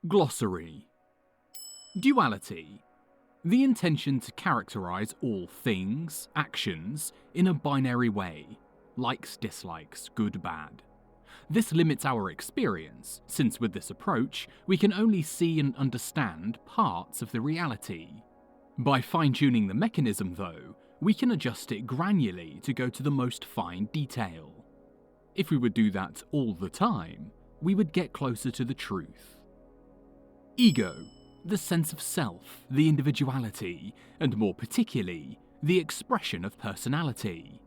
Glossary. Duality. The intention to characterize all things, actions, in a binary way. Likes, dislikes, good, bad. This limits our experience, since with this approach, we can only see and understand parts of the reality. By fine-tuning the mechanism, though, we can adjust it granularly to go to the most fine detail. If we would do that all the time, we would get closer to the truth. Ego, the sense of self, the individuality, and more particularly, the expression of personality.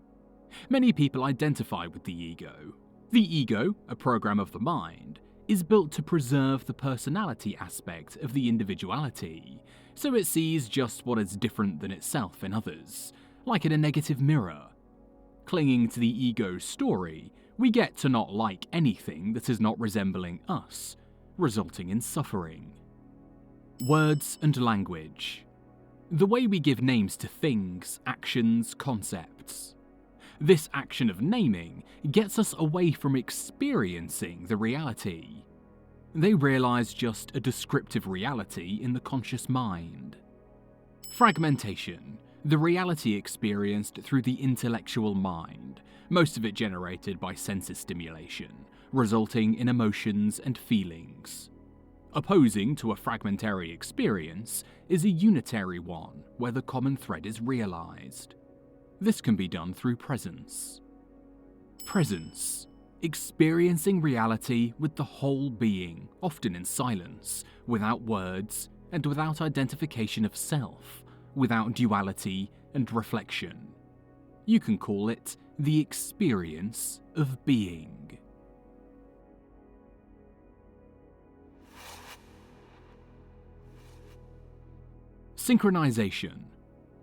Many people identify with the ego. The ego, a program of the mind, is built to preserve the personality aspect of the individuality, so it sees just what is different than itself in others, like in a negative mirror. Clinging to the ego's story, we get to not like anything that is not resembling us, resulting in suffering. Words and language. The way we give names to things, actions, concepts. This action of naming gets us away from experiencing the reality. They realize just a descriptive reality in the conscious mind. Fragmentation, the reality experienced through the intellectual mind, most of it generated by senses stimulation, resulting in emotions and feelings. Opposing to a fragmentary experience is a unitary one where the common thread is realized. This can be done through presence. Presence. Experiencing reality with the whole being, often in silence, without words, and without identification of self, without duality and reflection. You can call it the experience of being. Synchronization.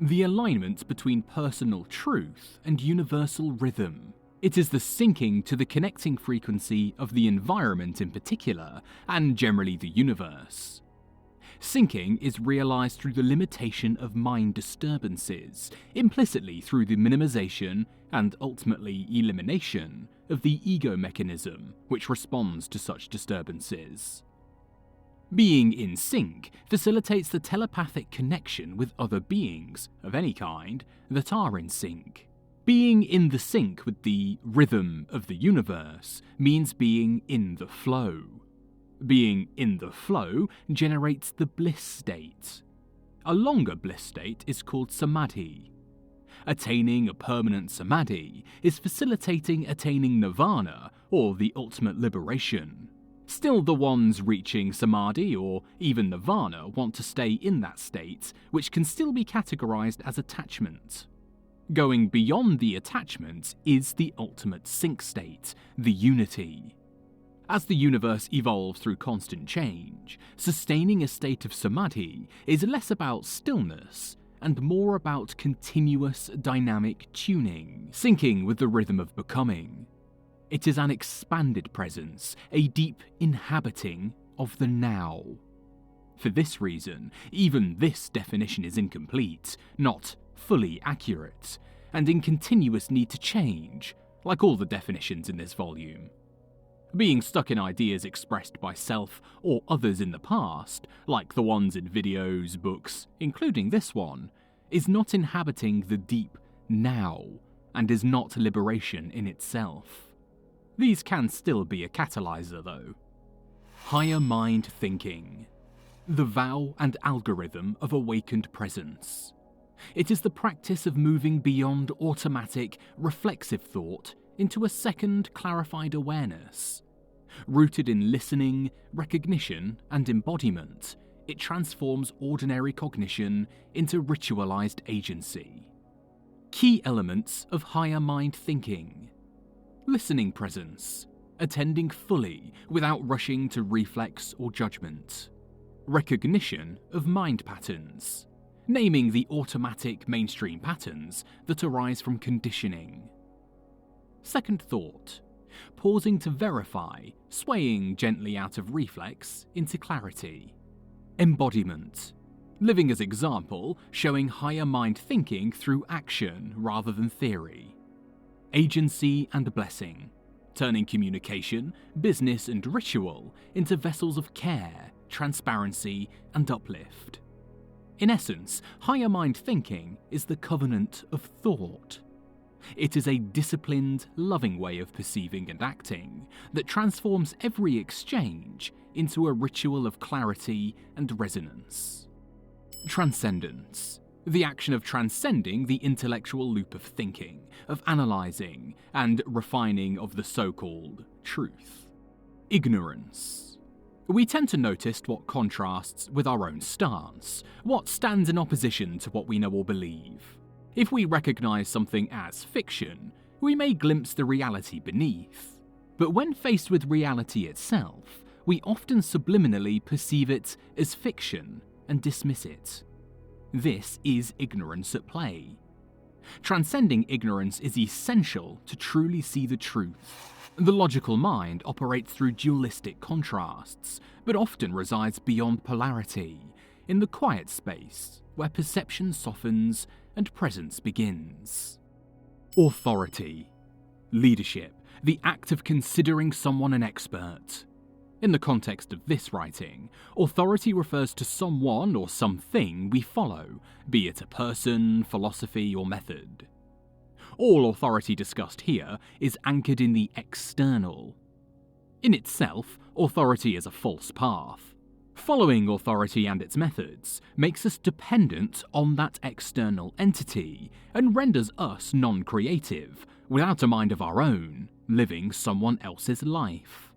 The alignment between personal truth and universal rhythm. It is the syncing to the connecting frequency of the environment in particular, and generally the universe. Syncing is realized through the limitation of mind disturbances, implicitly through the minimization and ultimately elimination of the ego mechanism which responds to such disturbances. Being in sync facilitates the telepathic connection with other beings, of any kind, that are in sync. Being in the sync with the rhythm of the universe means being in the flow. Being in the flow generates the bliss state. A longer bliss state is called Samadhi. Attaining a permanent Samadhi is facilitating attaining nirvana, or the ultimate liberation. Still, the ones reaching Samadhi or even Nirvana want to stay in that state, which can still be categorized as attachment. Going beyond the attachment is the ultimate sync state, the unity. As the universe evolves through constant change, sustaining a state of Samadhi is less about stillness and more about continuous dynamic tuning, syncing with the rhythm of becoming. It is an expanded presence, a deep inhabiting of the now. For this reason, even this definition is incomplete, not fully accurate, and in continuous need to change, like all the definitions in this volume. Being stuck in ideas expressed by self or others in the past, like the ones in videos, books, including this one, is not inhabiting the deep now, and is not liberation in itself. These can still be a catalyzer, though. Higher mind thinking. The vow and algorithm of awakened presence. It is the practice of moving beyond automatic, reflexive thought into a second clarified awareness. Rooted in listening, recognition, and embodiment, it transforms ordinary cognition into ritualized agency. Key elements of higher mind thinking. Listening presence, attending fully without rushing to reflex or judgment. Recognition of mind patterns, naming the automatic mainstream patterns that arise from conditioning. Second thought, pausing to verify, swaying gently out of reflex into clarity. Embodiment, living as example, showing higher mind thinking through action rather than theory. Agency and blessing, turning communication, business and ritual into vessels of care, transparency, and uplift. In essence, higher mind thinking is the covenant of thought. It is a disciplined, loving way of perceiving and acting that transforms every exchange into a ritual of clarity and resonance. Transcendence. The action of transcending the intellectual loop of thinking, of analysing, and refining of the so-called truth. Ignorance. We tend to notice what contrasts with our own stance, what stands in opposition to what we know or believe. If we recognise something as fiction, we may glimpse the reality beneath. But when faced with reality itself, we often subliminally perceive it as fiction and dismiss it. This is ignorance at play. Transcending ignorance is essential to truly see the truth. The logical mind operates through dualistic contrasts, but often resides beyond polarity, in the quiet space where perception softens and presence begins. Authority. Leadership, the act of considering someone an expert. In the context of this writing, authority refers to someone or something we follow, be it a person, philosophy, or method. All authority discussed here is anchored in the external. In itself, authority is a false path. Following authority and its methods makes us dependent on that external entity and renders us non-creative, without a mind of our own, living someone else's life.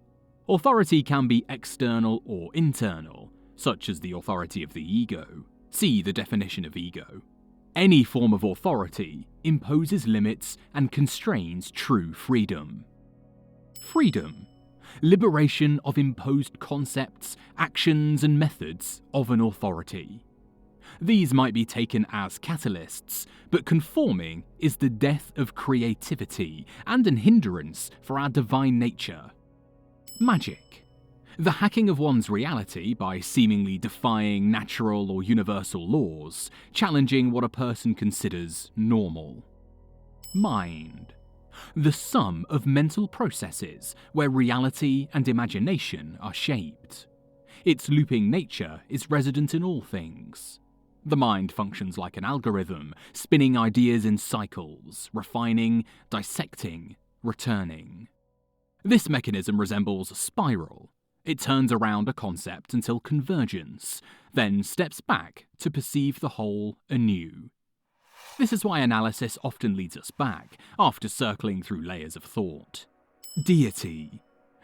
Authority can be external or internal, such as the authority of the ego. See the definition of ego. Any form of authority imposes limits and constrains true freedom. Freedom. Liberation of imposed concepts, actions, and methods of an authority. These might be taken as catalysts, but conforming is the death of creativity and an hindrance for our divine nature. Magic. The hacking of one's reality by seemingly defying natural or universal laws, challenging what a person considers normal. Mind. The sum of mental processes where reality and imagination are shaped. Its looping nature is resident in all things. The mind functions like an algorithm, spinning ideas in cycles, refining, dissecting, returning. This mechanism resembles a spiral. It turns around a concept until convergence, then steps back to perceive the whole anew. This is why analysis often leads us back, after circling through layers of thought. Deity.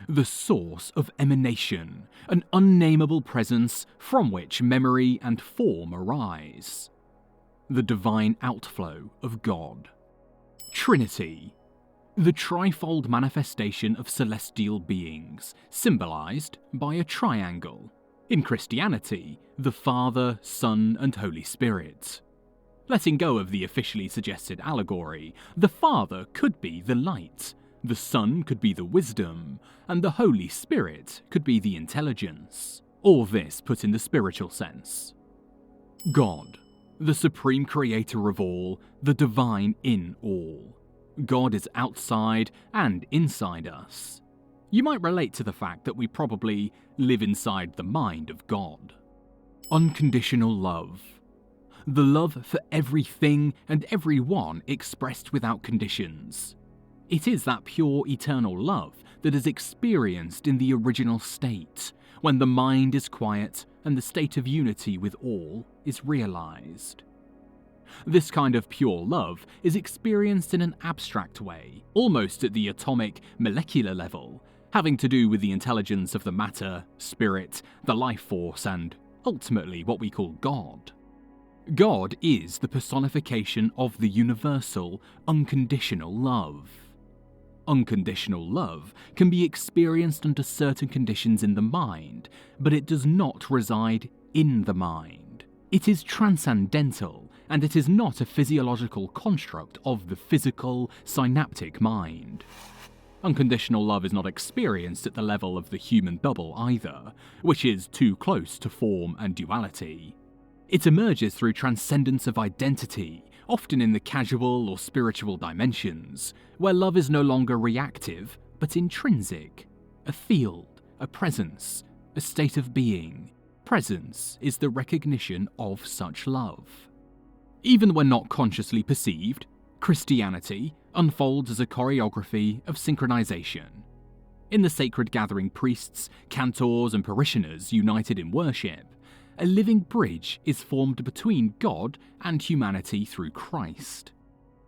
The source of emanation, an unnameable presence from which memory and form arise. The divine outflow of God. Trinity. The trifold manifestation of celestial beings, symbolized by a triangle. In Christianity, the Father, Son, and Holy Spirit. Letting go of the officially suggested allegory, the Father could be the light, the Son could be the wisdom, and the Holy Spirit could be the intelligence. All this put in the spiritual sense. God, the supreme creator of all, the divine in all. God is outside and inside us. You might relate to the fact that we probably live inside the mind of God. Unconditional love. The love for everything and everyone expressed without conditions. It is that pure eternal love that is experienced in the original state, when the mind is quiet and the state of unity with all is realized. This kind of pure love is experienced in an abstract way, almost at the atomic, molecular level, having to do with the intelligence of the matter, spirit, the life force, and ultimately what we call God. God is the personification of the universal, unconditional love. Unconditional love can be experienced under certain conditions in the mind, but it does not reside in the mind. It is transcendental, and it is not a physiological construct of the physical, synaptic mind. Unconditional love is not experienced at the level of the human double either, which is too close to form and duality. It emerges through transcendence of identity, often in the casual or spiritual dimensions, where love is no longer reactive, but intrinsic, a field, a presence, a state of being, Presence is the recognition of such love. Even when not consciously perceived, Christianity unfolds as a choreography of synchronization. In the sacred gathering, priests, cantors, and parishioners united in worship, a living bridge is formed between God and humanity through Christ.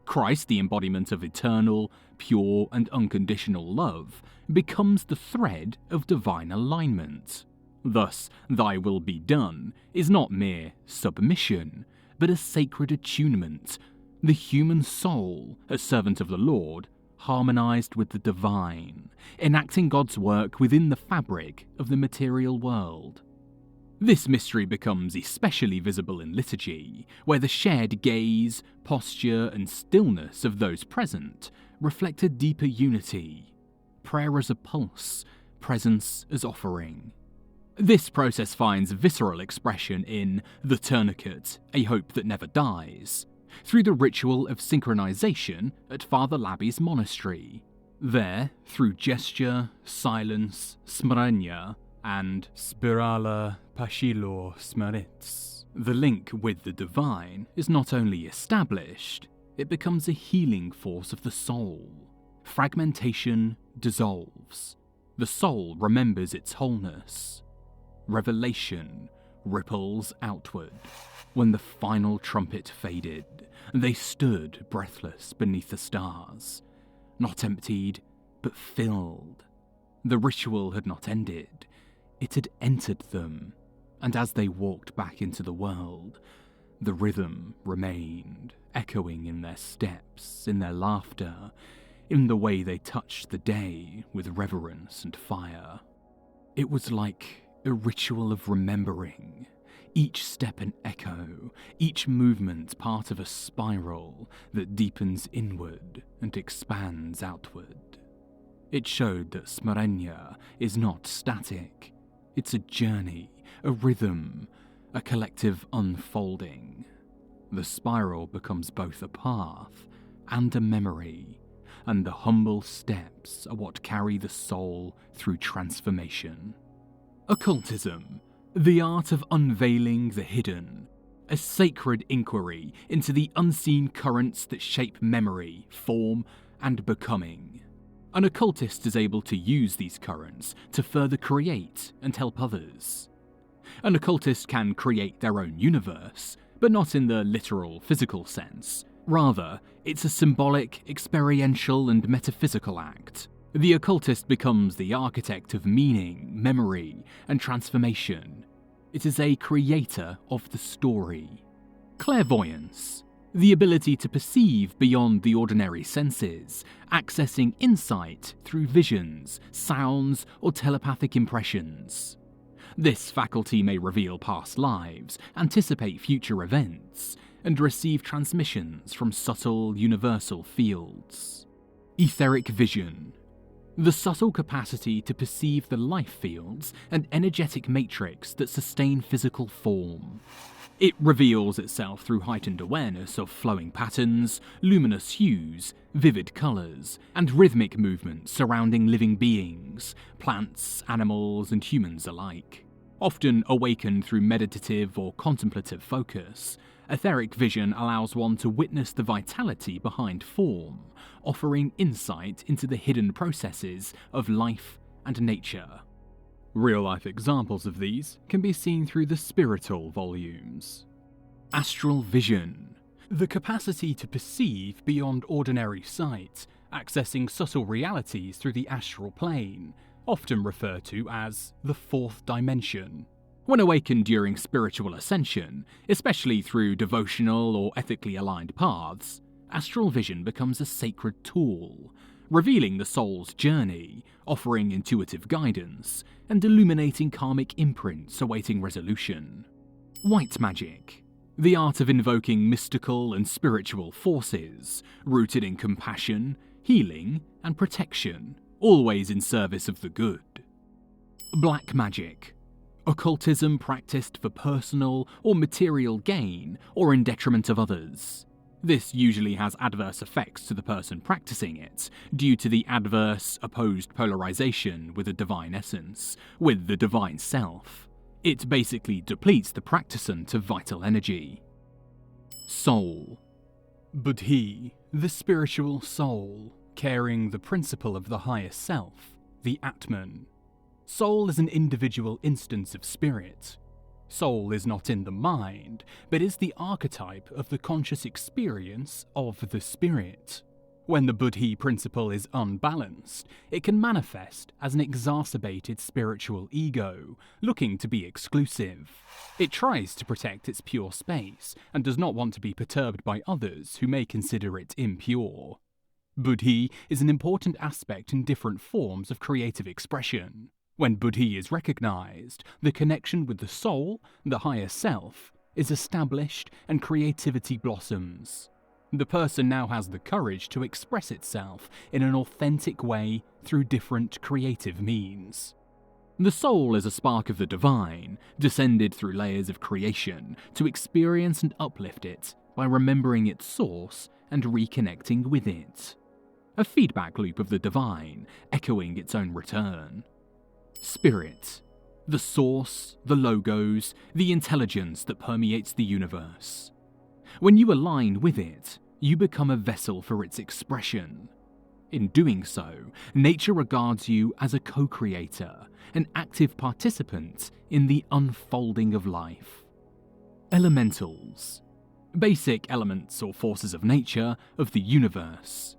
Christ, the embodiment of eternal, pure, and unconditional love, becomes the thread of divine alignment. Thus, "Thy will be done" is not mere submission, but a sacred attunement, the human soul, as servant of the Lord, harmonized with the divine, enacting God's work within the fabric of the material world. This mystery becomes especially visible in liturgy, where the shared gaze, posture, and stillness of those present reflect a deeper unity. Prayer as a pulse, presence as offering. This process finds visceral expression in the Tourniquet, a hope that never dies, through the ritual of synchronization at Father Labby's monastery. There, through gesture, silence, smrenia, and spirala pashilo smarits, the link with the divine is not only established, it becomes a healing force of the soul. Fragmentation dissolves. The soul remembers its wholeness. Revelation ripples outward. When the final trumpet faded, they stood breathless beneath the stars, not emptied, but filled. The ritual had not ended. It had entered them, and as they walked back into the world, the rhythm remained, echoing in their steps, in their laughter, in the way they touched the day with reverence and fire. It was like a ritual of remembering, each step an echo, each movement part of a spiral that deepens inward and expands outward. It showed that smrenia is not static. It's a journey, a rhythm, a collective unfolding. The spiral becomes both a path and a memory, and the humble steps are what carry the soul through transformation. Occultism, the art of unveiling the hidden, a sacred inquiry into the unseen currents that shape memory, form, and becoming. An occultist is able to use these currents to further create and help others. An occultist can create their own universe, but not in the literal physical sense. Rather, it's a symbolic, experiential, and metaphysical act. The occultist becomes the architect of meaning, memory, and transformation. It is a creator of the story. Clairvoyance, the ability to perceive beyond the ordinary senses, accessing insight through visions, sounds, or telepathic impressions. This faculty may reveal past lives, anticipate future events, and receive transmissions from subtle, universal fields. Etheric vision, the subtle capacity to perceive the life fields and energetic matrix that sustain physical form. It reveals itself through heightened awareness of flowing patterns, luminous hues, vivid colours, and rhythmic movements surrounding living beings, plants, animals, and humans alike. Often awakened through meditative or contemplative focus, etheric vision allows one to witness the vitality behind form, offering insight into the hidden processes of life and nature. Real-life examples of these can be seen through the spiritual volumes. Astral Vision, the capacity to perceive beyond ordinary sight, accessing subtle realities through the astral plane, often referred to as the fourth dimension. When awakened during spiritual ascension, especially through devotional or ethically aligned paths, astral vision becomes a sacred tool, revealing the soul's journey, offering intuitive guidance, and illuminating karmic imprints awaiting resolution. White magic, the art of invoking mystical and spiritual forces, rooted in compassion, healing, and protection, always in service of the good. Black magic, occultism practiced for personal or material gain or in detriment of others. This usually has adverse effects to the person practicing it, due to the adverse, opposed polarization with the divine essence, with the divine self. It basically depletes the practicant of vital energy. Soul. Buddhi, the spiritual soul, carrying the principle of the higher self, the Atman. Soul is an individual instance of spirit. Soul is not in the mind, but is the archetype of the conscious experience of the spirit. When the Buddhi principle is unbalanced, it can manifest as an exacerbated spiritual ego, looking to be exclusive. It tries to protect its pure space, and does not want to be perturbed by others who may consider it impure. Buddhi is an important aspect in different forms of creative expression. When Buddhi is recognized, the connection with the soul, the higher self, is established and creativity blossoms. The person now has the courage to express itself in an authentic way through different creative means. The soul is a spark of the divine, descended through layers of creation to experience and uplift it by remembering its source and reconnecting with it. A feedback loop of the divine, echoing its own return. Spirit. The source, the logos, the intelligence that permeates the universe. When you align with it, you become a vessel for its expression. In doing so, nature regards you as a co-creator, an active participant in the unfolding of life. Elementals. Basic elements or forces of nature of the universe.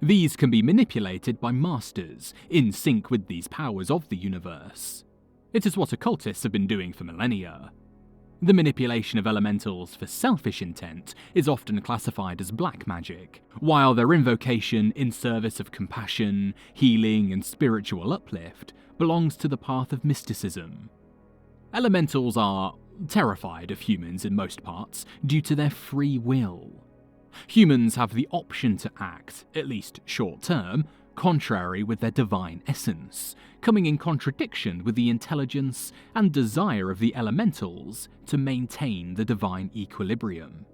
These can be manipulated by masters in sync with these powers of the universe. It is what occultists have been doing for millennia. The manipulation of elementals for selfish intent is often classified as black magic, while their invocation in service of compassion, healing, and spiritual uplift belongs to the path of mysticism. Elementals are terrified of humans in most parts due to their free will. Humans have the option to act, at least short-term, contrary with their divine essence, coming in contradiction with the intelligence and desire of the elementals to maintain the divine equilibrium.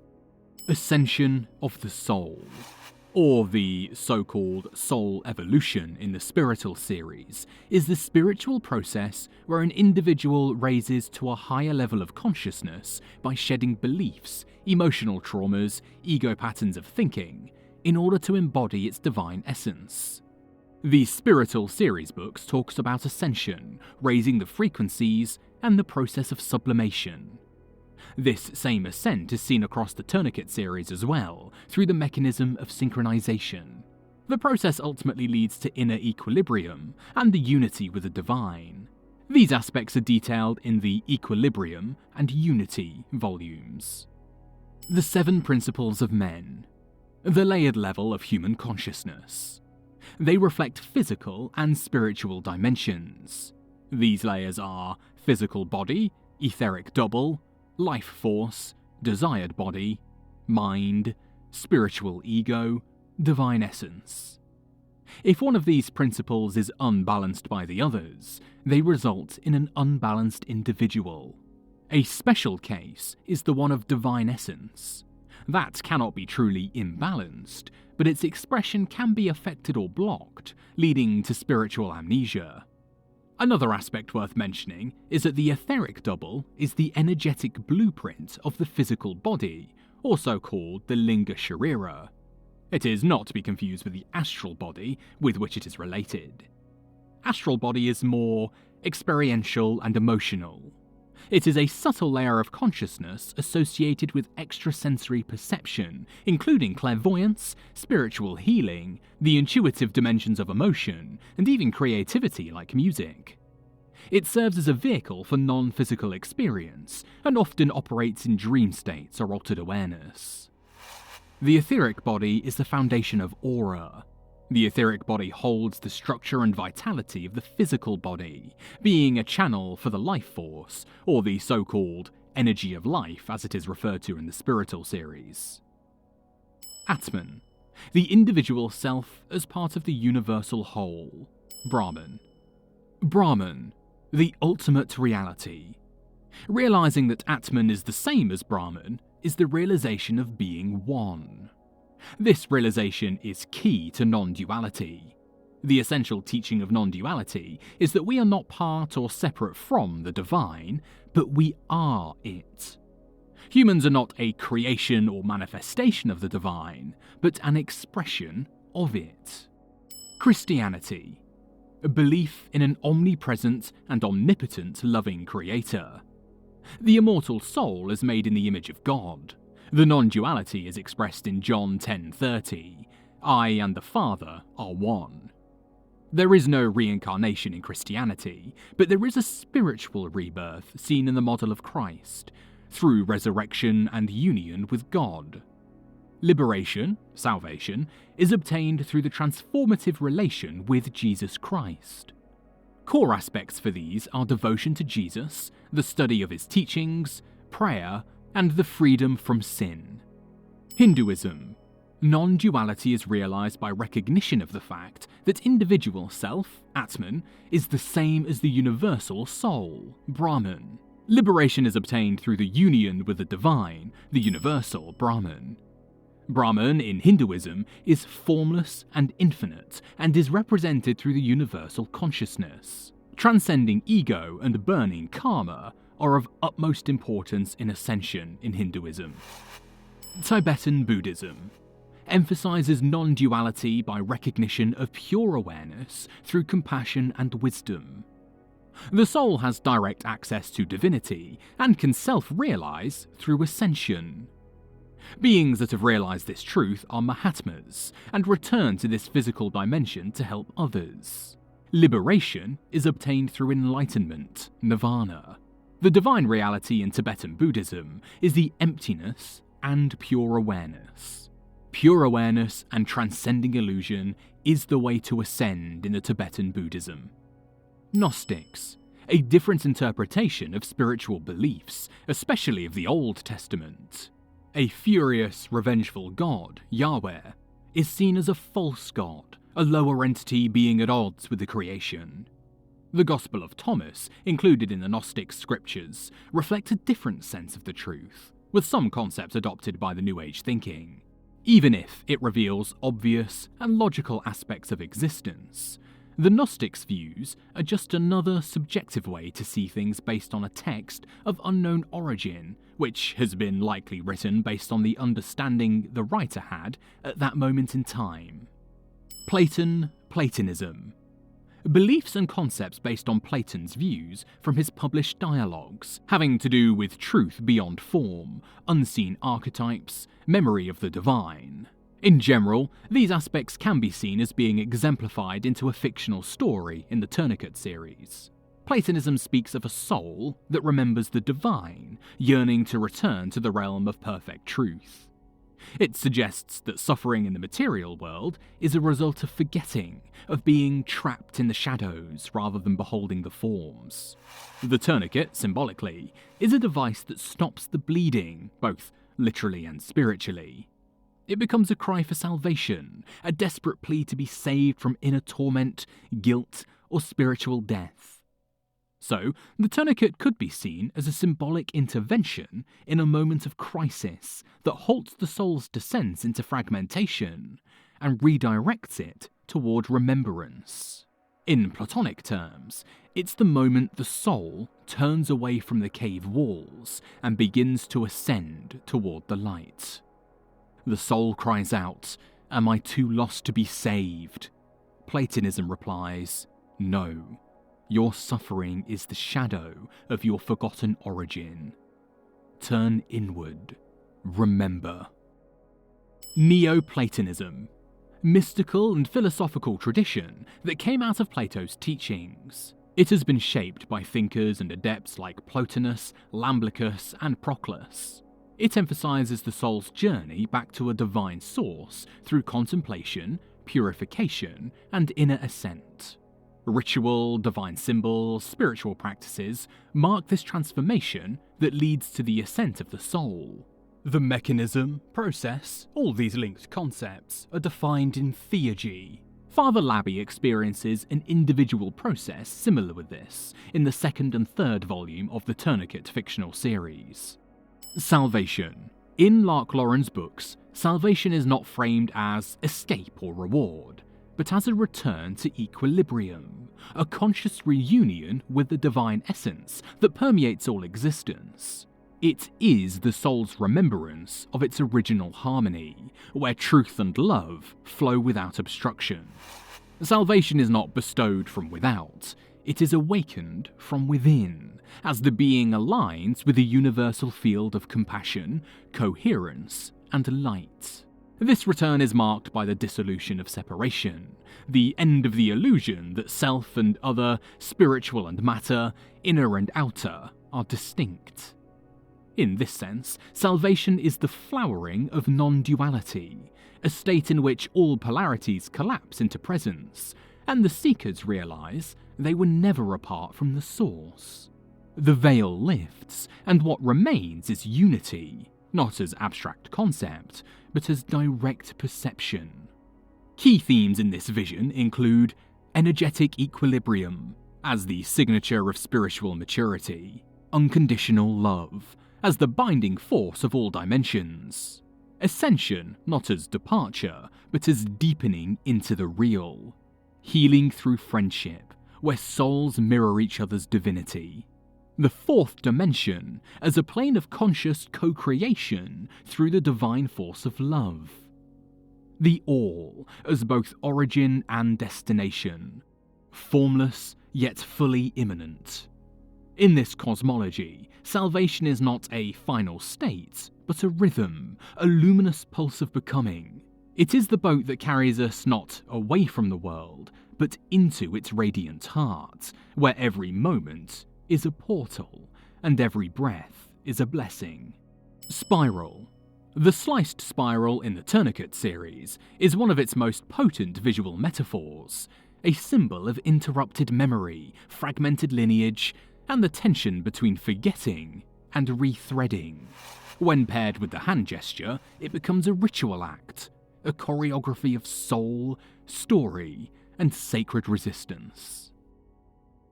Ascension of the soul, or the so-called soul evolution in the Spirital series, is the spiritual process where an individual raises to a higher level of consciousness by shedding beliefs, emotional traumas, ego patterns of thinking, in order to embody its divine essence. The Spirital series books talks about ascension, raising the frequencies, and the process of sublimation. This same ascent is seen across the Tourniquet series as well, through the mechanism of synchronization. The process ultimately leads to inner equilibrium and the unity with the divine. These aspects are detailed in the Equilibrium and Unity volumes. The 7 Principles of Men. The layered level of human consciousness. They reflect physical and spiritual dimensions. These layers are physical body, etheric double, life force, desired body, mind, spiritual ego, divine essence. If one of these principles is unbalanced by the others, they result in an unbalanced individual. A special case is the one of divine essence. That cannot be truly imbalanced, but its expression can be affected or blocked, leading to spiritual amnesia. Another aspect worth mentioning is that the etheric double is the energetic blueprint of the physical body, also called the linga sharira. It is not to be confused with the astral body, with which it is related. Astral body is more experiential and emotional. It is a subtle layer of consciousness associated with extrasensory perception, including clairvoyance, spiritual healing, the intuitive dimensions of emotion, and even creativity like music. It serves as a vehicle for non-physical experience, and often operates in dream states or altered awareness. The etheric body is the foundation of aura. The etheric body holds the structure and vitality of the physical body, being a channel for the life force, or the so-called energy of life as it is referred to in the Spirital series. Atman, the individual self as part of the universal whole. Brahman. Brahman, the ultimate reality. Realizing that Atman is the same as Brahman is the realization of being one. This realization is key to non-duality. The essential teaching of non-duality is that we are not part or separate from the divine, but we are it. Humans are not a creation or manifestation of the divine, but an expression of it. Christianity. A belief in an omnipresent and omnipotent loving creator. The immortal soul is made in the image of God. The non-duality is expressed in John 10:30. I and the Father are one. There is no reincarnation in Christianity, but there is a spiritual rebirth seen in the model of Christ, through resurrection and union with God. Liberation, salvation, is obtained through the transformative relation with Jesus Christ. Core aspects for these are devotion to Jesus, the study of his teachings, prayer, and the freedom from sin. Hinduism. Non-duality is realized by recognition of the fact that individual self, Atman, is the same as the universal soul, Brahman. Liberation is obtained through the union with the divine, the universal Brahman. Brahman in Hinduism is formless and infinite, and is represented through the universal consciousness. Transcending ego and burning karma are of utmost importance in ascension in Hinduism. Tibetan Buddhism emphasizes non-duality by recognition of pure awareness through compassion and wisdom. The soul has direct access to divinity and can self-realize through ascension. Beings that have realized this truth are Mahatmas and return to this physical dimension to help others. Liberation is obtained through enlightenment, nirvana. The divine reality in Tibetan Buddhism is the emptiness and pure awareness. Pure awareness and transcending illusion is the way to ascend in the Tibetan Buddhism. Gnostics, a different interpretation of spiritual beliefs, especially of the Old Testament. A furious, revengeful god, Yahweh, is seen as a false god, a lower entity being at odds with the creation. The Gospel of Thomas, included in the Gnostic scriptures, reflect a different sense of the truth, with some concepts adopted by the New Age thinking. Even if it reveals obvious and logical aspects of existence, the Gnostics' views are just another subjective way to see things based on a text of unknown origin, which has been likely written based on the understanding the writer had at that moment in time. Platonism. Beliefs and concepts based on Platon's views from his published dialogues, having to do with truth beyond form, unseen archetypes, memory of the divine. In general, these aspects can be seen as being exemplified into a fictional story in the Tourniquet series. Platonism speaks of a soul that remembers the divine, yearning to return to the realm of perfect truth. It suggests that suffering in the material world is a result of forgetting, of being trapped in the shadows rather than beholding the forms. The tourniquet, symbolically, is a device that stops the bleeding, both literally and spiritually. It becomes a cry for salvation, a desperate plea to be saved from inner torment, guilt, or spiritual death. So, the tourniquet could be seen as a symbolic intervention in a moment of crisis that halts the soul's descent into fragmentation and redirects it toward remembrance. In Platonic terms, it's the moment the soul turns away from the cave walls and begins to ascend toward the light. The soul cries out, "Am I too lost to be saved?" Platonism replies, "No. Your suffering is the shadow of your forgotten origin. Turn inward. Remember." Neoplatonism. Mystical and philosophical tradition that came out of Plato's teachings. It has been shaped by thinkers and adepts like Plotinus, Iamblichus, and Proclus. It emphasizes the soul's journey back to a divine source through contemplation, purification, and inner ascent. Ritual, divine symbols, spiritual practices mark this transformation that leads to the ascent of the soul. The mechanism, process, all these linked concepts are defined in Theurgy. Father Labby experiences an individual process similar with this in the second and third volume of the Tourniquet fictional series. Salvation. In Lark Lauren's books, salvation is not framed as escape or reward, but as a return to equilibrium, a conscious reunion with the divine essence that permeates all existence. It is the soul's remembrance of its original harmony, where truth and love flow without obstruction. Salvation is not bestowed from without, it is awakened from within, as the being aligns with the universal field of compassion, coherence, and light. This return is marked by the dissolution of separation, the end of the illusion that self and other, spiritual and matter, inner and outer, are distinct. In this sense, salvation is the flowering of non-duality, a state in which all polarities collapse into presence, and the seekers realize they were never apart from the source. The veil lifts, and what remains is unity, not as abstract concept, but as direct perception. Key themes in this vision include energetic equilibrium, as the signature of spiritual maturity, unconditional love, as the binding force of all dimensions, ascension not as departure, but as deepening into the real, healing through friendship, where souls mirror each other's divinity, the fourth dimension as a plane of conscious co-creation through the divine force of love, the all as both origin and destination, formless yet fully immanent. In this cosmology, salvation is not a final state, but a rhythm, a luminous pulse of becoming. It is the boat that carries us not away from the world, but into its radiant heart, where every moment is a portal, and every breath is a blessing. Spiral. The sliced spiral in the Tourniquet series is one of its most potent visual metaphors, a symbol of interrupted memory, fragmented lineage, and the tension between forgetting and rethreading. When paired with the hand gesture, it becomes a ritual act, a choreography of soul, story, and sacred resistance.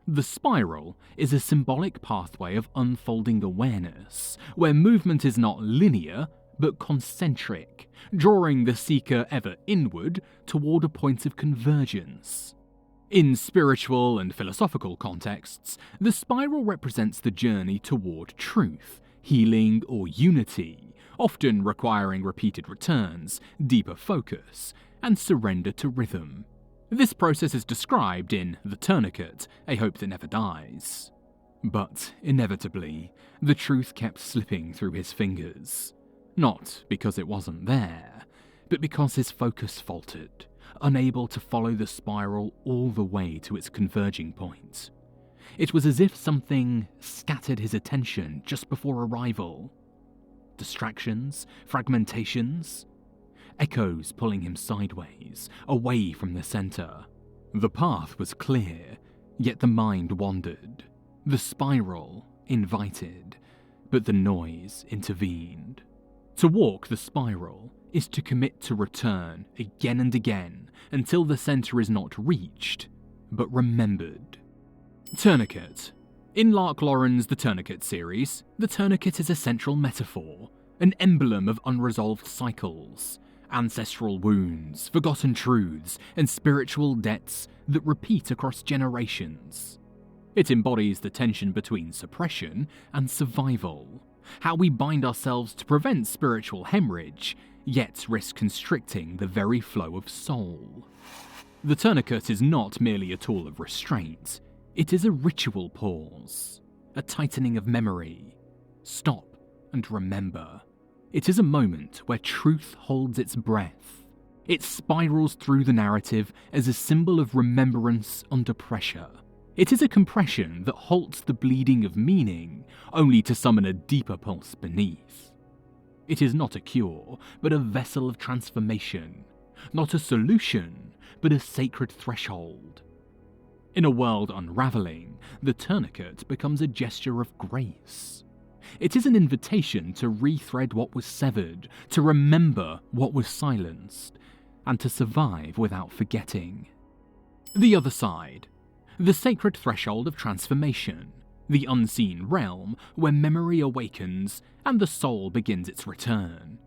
The spiral is a symbolic pathway of unfolding awareness, where movement is not linear, but concentric, drawing the seeker ever inward toward a point of convergence. In spiritual and philosophical contexts, the spiral represents the journey toward truth, healing, or unity, often requiring repeated returns, deeper focus, and surrender to rhythm. This process is described in The Tourniquet, A Hope That Never Dies. But, inevitably, the truth kept slipping through his fingers. Not because it wasn't there, but because his focus faltered, unable to follow the spiral all the way to its converging point. It was as if something scattered his attention just before arrival. Distractions, fragmentations, echoes pulling him sideways, away from the center. The path was clear, yet the mind wandered. The spiral invited, but the noise intervened. To walk the spiral is to commit to return again and again until the center is not reached, but remembered. Tourniquet. In Lark Lauren's The Tourniquet series, the tourniquet is a central metaphor, an emblem of unresolved cycles, ancestral wounds, forgotten truths, and spiritual debts that repeat across generations. It embodies the tension between suppression and survival, how we bind ourselves to prevent spiritual hemorrhage, yet risk constricting the very flow of soul. The tourniquet is not merely a tool of restraint, it is a ritual pause, a tightening of memory. Stop and remember. It is a moment where truth holds its breath. It spirals through the narrative as a symbol of remembrance under pressure. It is a compression that halts the bleeding of meaning, only to summon a deeper pulse beneath. It is not a cure, but a vessel of transformation. Not a solution, but a sacred threshold. In a world unraveling, the tourniquet becomes a gesture of grace. It is an invitation to rethread what was severed, to remember what was silenced, and to survive without forgetting. The other side. The sacred threshold of transformation, the unseen realm where memory awakens and the soul begins its return.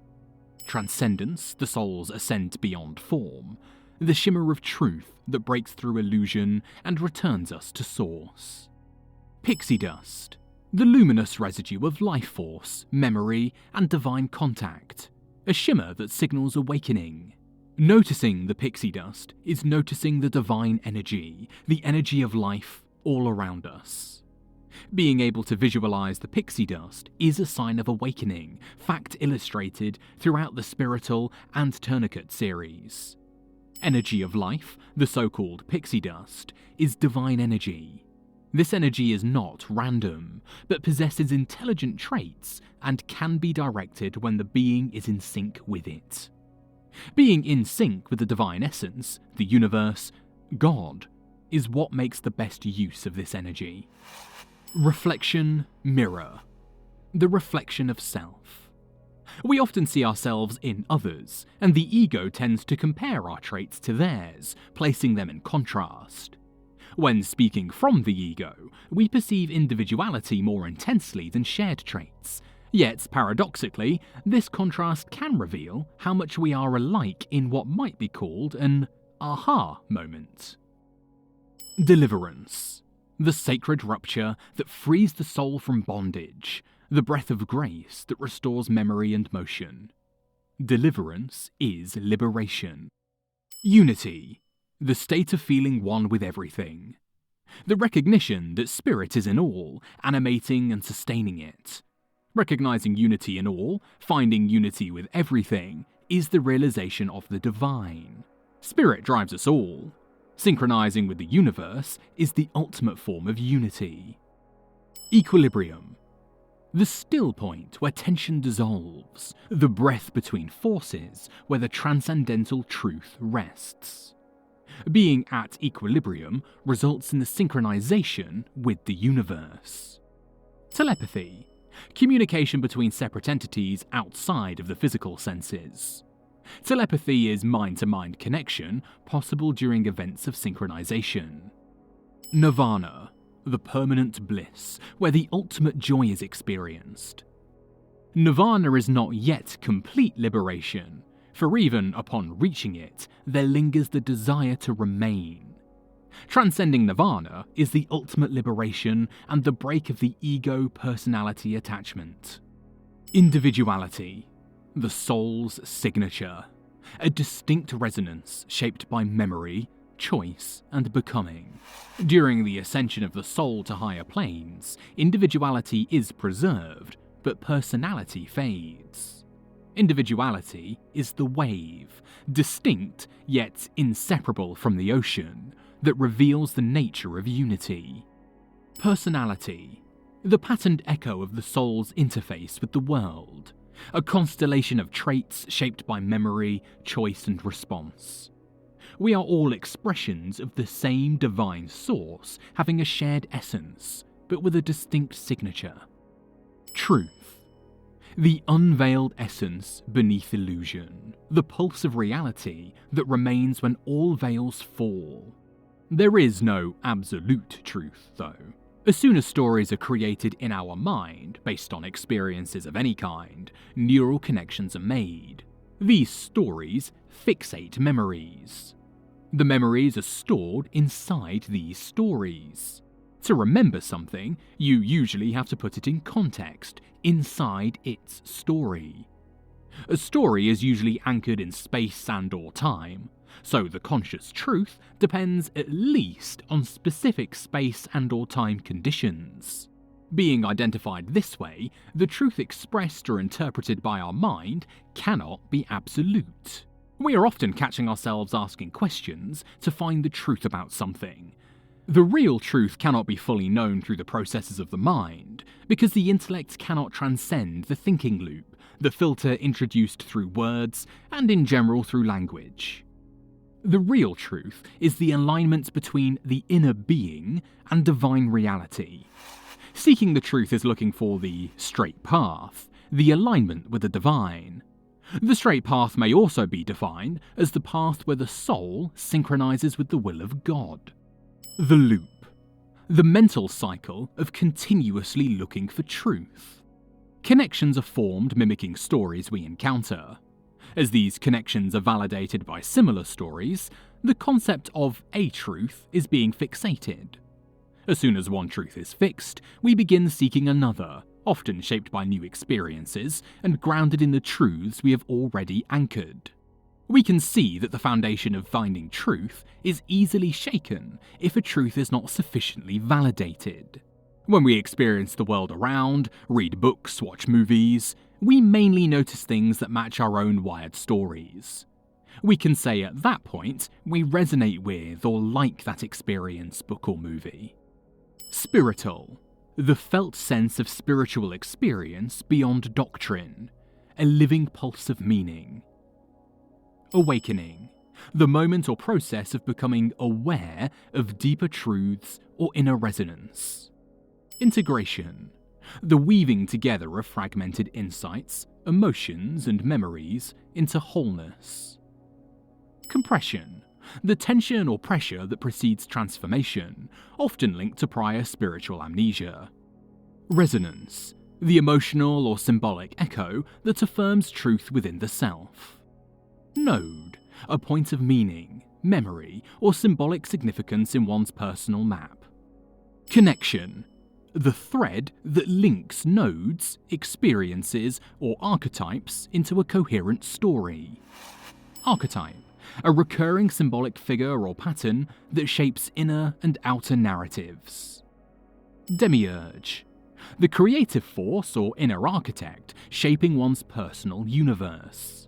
Transcendence, the soul's ascent beyond form, the shimmer of truth that breaks through illusion and returns us to source. Pixie dust, the luminous residue of life force, memory, and divine contact, a shimmer that signals awakening. Noticing the pixie dust is noticing the divine energy, the energy of life all around us. Being able to visualize the pixie dust is a sign of awakening, fact illustrated throughout the Spirital and Tourniquet series. Energy of life, the so-called pixie dust, is divine energy. This energy is not random, but possesses intelligent traits and can be directed when the being is in sync with it. Being in sync with the divine essence, the universe, God, is what makes the best use of this energy. Reflection mirror, the reflection of self. We often see ourselves in others, and the ego tends to compare our traits to theirs, placing them in contrast. When speaking from the ego, we perceive individuality more intensely than shared traits. Yet, paradoxically, this contrast can reveal how much we are alike in what might be called an aha moment. Deliverance, the sacred rupture that frees the soul from bondage, the breath of grace that restores memory and motion. Deliverance is liberation. Unity, the state of feeling one with everything. The recognition that spirit is in all, animating and sustaining it. Recognizing unity in all, finding unity with everything, is the realization of the divine. Spirit drives us all. Synchronizing with the universe is the ultimate form of unity. Equilibrium, the still point where tension dissolves, the breath between forces where the transcendental truth rests. Being at equilibrium results in the synchronization with the universe. Telepathy, communication between separate entities outside of the physical senses. Telepathy is mind-to-mind connection possible during events of synchronization. Nirvana, the permanent bliss where the ultimate joy is experienced. Nirvana is not yet complete liberation, for even upon reaching it, there lingers the desire to remain. Transcending nirvana is the ultimate liberation and the break of the ego-personality attachment. Individuality, the soul's signature, a distinct resonance shaped by memory, choice, and becoming. During the ascension of the soul to higher planes, individuality is preserved, but personality fades. Individuality is the wave, distinct yet inseparable from the ocean, that reveals the nature of unity. Personality, the patterned echo of the soul's interface with the world, a constellation of traits shaped by memory, choice, and response. We are all expressions of the same divine source, having a shared essence, but with a distinct signature. Truth, the unveiled essence beneath illusion, the pulse of reality that remains when all veils fall. There is no absolute truth, though. As soon as stories are created in our mind, based on experiences of any kind, neural connections are made. These stories fixate memories. The memories are stored inside these stories. To remember something, you usually have to put it in context, inside its story. A story is usually anchored in space and/or time, so the conscious truth depends at least on specific space and/or time conditions. Being identified this way, the truth expressed or interpreted by our mind cannot be absolute. We are often catching ourselves asking questions to find the truth about something. The real truth cannot be fully known through the processes of the mind, because the intellect cannot transcend the thinking loop, the filter introduced through words, and in general through language. The real truth is the alignment between the inner being and divine reality. Seeking the truth is looking for the straight path, the alignment with the divine. The straight path may also be defined as the path where the soul synchronizes with the will of God. The loop, the mental cycle of continuously looking for truth. Connections are formed mimicking stories we encounter. As these connections are validated by similar stories, The concept of a truth is being fixated. As soon as one truth is fixed, we begin seeking another, often shaped by new experiences and grounded in the truths we have already anchored. We can see that the foundation of finding truth is easily shaken if a truth is not sufficiently validated. When we experience the world around, read books, watch movies, we mainly notice things that match our own wired stories. We can say at that point we resonate with or like that experience, book or movie. Spirital, the felt sense of spiritual experience beyond doctrine, a living pulse of meaning. Awakening, the moment or process of becoming aware of deeper truths or inner resonance. Integration, the weaving together of fragmented insights, emotions, and memories into wholeness. Compression, the tension or pressure that precedes transformation, often linked to prior spiritual amnesia. Resonance, the emotional or symbolic echo that affirms truth within the self. Node, a point of meaning, memory, or symbolic significance in one's personal map. Connection, the thread that links nodes, experiences, or archetypes into a coherent story. Archetype, a recurring symbolic figure or pattern that shapes inner and outer narratives. Demiurge, the creative force or inner architect shaping one's personal universe.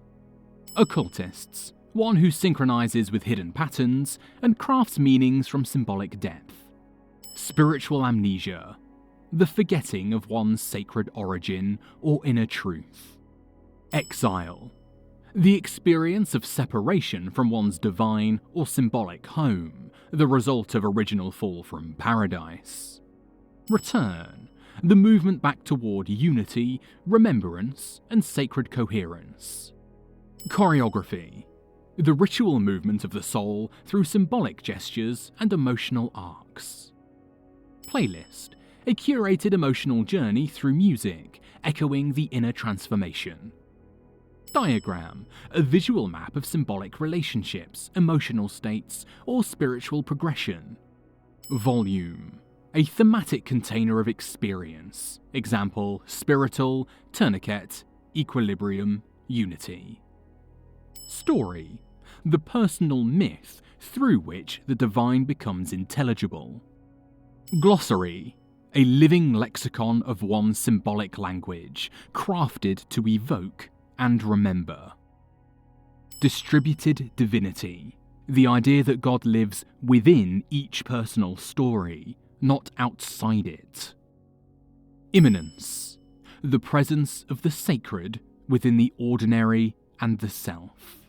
Occultists, one who synchronizes with hidden patterns and crafts meanings from symbolic depth. Spiritual amnesia, the forgetting of one's sacred origin or inner truth. Exile, the experience of separation from one's divine or symbolic home, the result of original fall from paradise. Return, the movement back toward unity, remembrance, and sacred coherence. Choreography, the ritual movement of the soul through symbolic gestures and emotional arcs. Playlist, a curated emotional journey through music, echoing the inner transformation. Diagram, a visual map of symbolic relationships, emotional states, or spiritual progression. Volume, a thematic container of experience, example, spirital, tourniquet, equilibrium, unity. Story, the personal myth through which the divine becomes intelligible. Glossary, a living lexicon of one's symbolic language, crafted to evoke and remember. Distributed divinity, the idea that God lives within each personal story, not outside it. Immanence, the presence of the sacred within the ordinary and the self.